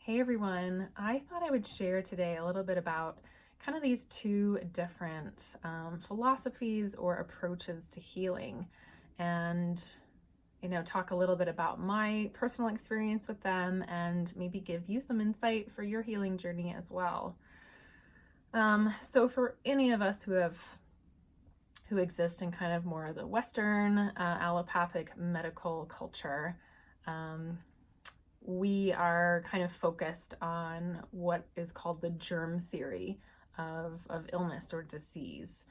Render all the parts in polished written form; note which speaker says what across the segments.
Speaker 1: Hey everyone, I thought I would share today a little bit about kind of these two different philosophies or approaches to healing and talk a little bit about my personal experience with them and maybe give you some insight for your healing journey as well. So for any of us who exist in kind of more of the Western allopathic medical culture, we are kind of focused on what is called the germ theory of illness or disease.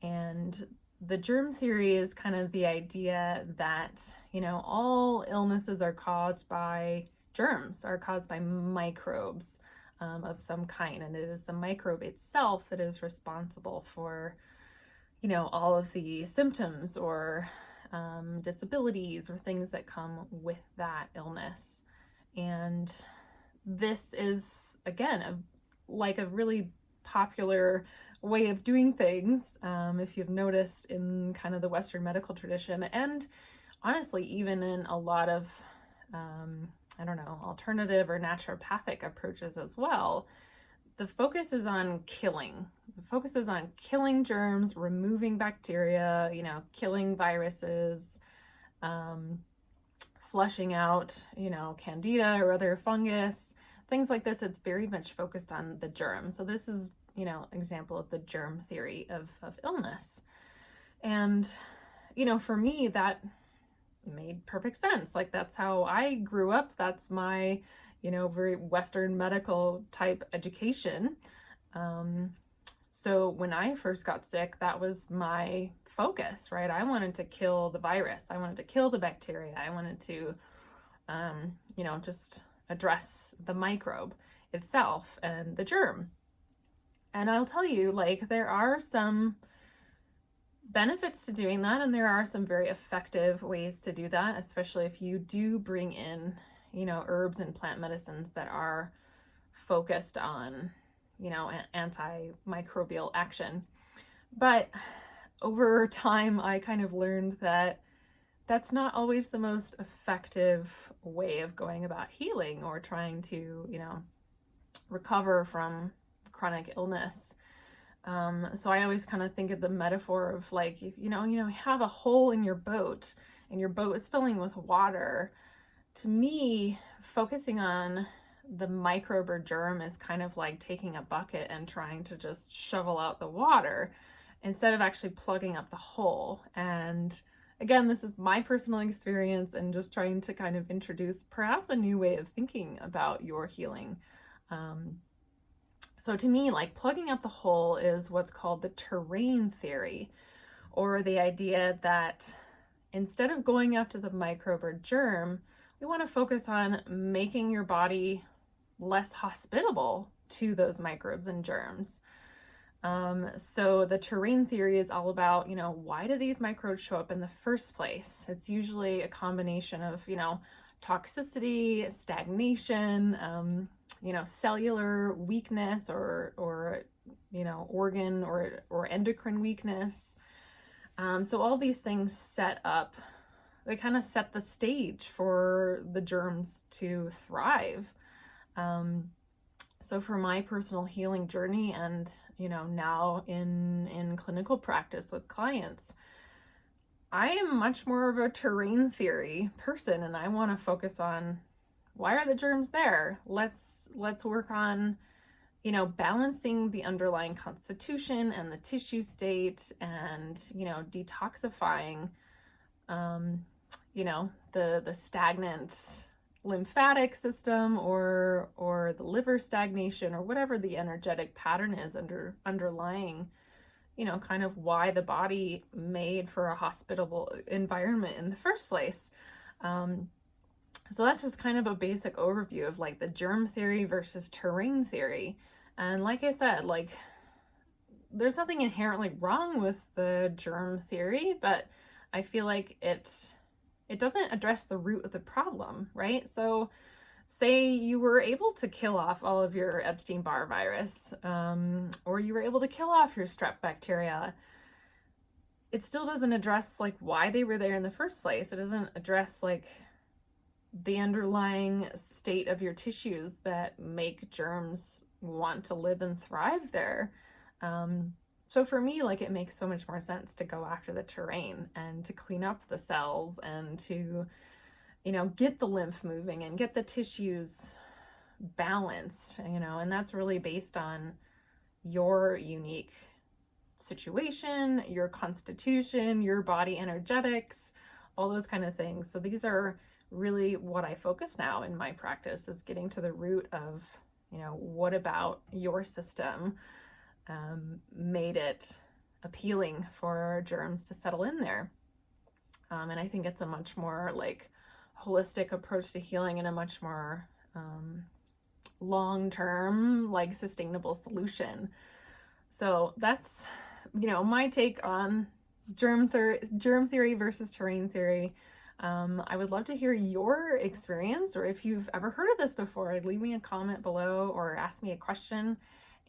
Speaker 1: And the germ theory is kind of the idea that, all illnesses are caused by germs, are caused by microbes of some kind. And it is the microbe itself that is responsible for, all of the symptoms or disabilities or things that come with that illness. And this is, again, a really popular way of doing things, if you've noticed in kind of the Western medical tradition, and honestly, even in a lot of, alternative or naturopathic approaches as well. The focus is on killing. The focus is on killing germs, removing bacteria, killing viruses, flushing out, candida or other fungus, things like this. It's very much focused on the germ. So this is, example of the germ theory of illness. And, for me, that made perfect sense. Like, that's how I grew up. That's my, very Western medical type education. So when I first got sick, that was my focus, right? I wanted to kill the virus. I wanted to kill the bacteria. I wanted to, just address the microbe itself and the germ. And I'll tell you, there are some benefits to doing that, and there are some very effective ways to do that, especially if you do bring in, herbs and plant medicines that are focused on, antimicrobial action. But over time, I kind of learned that that's not always the most effective way of going about healing or trying to, recover from chronic illness. So I always kind of think of the metaphor of you have a hole in your boat and your boat is filling with water. To me, focusing on the microbe or germ is kind of like taking a bucket and trying to just shovel out the water instead of actually plugging up the hole. And again, this is my personal experience and just trying to kind of introduce perhaps a new way of thinking about your healing. So to me, plugging up the hole is what's called the terrain theory, or the idea that instead of going after the microbe or germ, we want to focus on making your body less hospitable to those microbes and germs. So the terrain theory is all about, why do these microbes show up in the first place? It's usually a combination of, toxicity, stagnation, cellular weakness or organ or endocrine weakness. So all these things they kind of set the stage for the germs to thrive. So for my personal healing journey and, now in clinical practice with clients, I am much more of a terrain theory person, and I want to focus on why are the germs there? Let's work on, balancing the underlying constitution and the tissue state and, detoxifying, the stagnant lymphatic system or the liver stagnation or whatever the energetic pattern is underlying, kind of why the body made for a hospitable environment in the first place. So that's just kind of a basic overview of the germ theory versus terrain theory. And like I said, there's nothing inherently wrong with the germ theory, but I feel like it doesn't address the root of the problem, right? So say you were able to kill off all of your Epstein-Barr virus, or you were able to kill off your strep bacteria. It still doesn't address why they were there in the first place. It doesn't address the underlying state of your tissues that make germs want to live and thrive there. So for me, like, it makes so much more sense to go after the terrain and to clean up the cells and to, get the lymph moving and get the tissues balanced, and that's really based on your unique situation, your constitution, your body energetics, all those kind of things. So these are really what I focus now in my practice, is getting to the root of, what about your system made it appealing for germs to settle in there. And I think it's a much more like holistic approach to healing and a much more long-term, like sustainable solution. So that's, my take on germ theory versus terrain theory. I would love to hear your experience, or if you've ever heard of this before, leave me a comment below or ask me a question.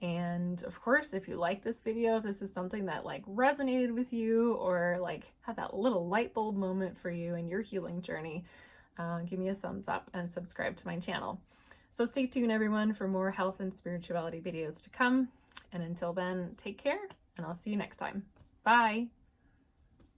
Speaker 1: And of course, if you like this video, if this is something that like resonated with you or like had that little light bulb moment for you in your healing journey, give me a thumbs up and subscribe to my channel. So stay tuned, everyone, for more health and spirituality videos to come. And until then, take care, and I'll see you next time. Bye.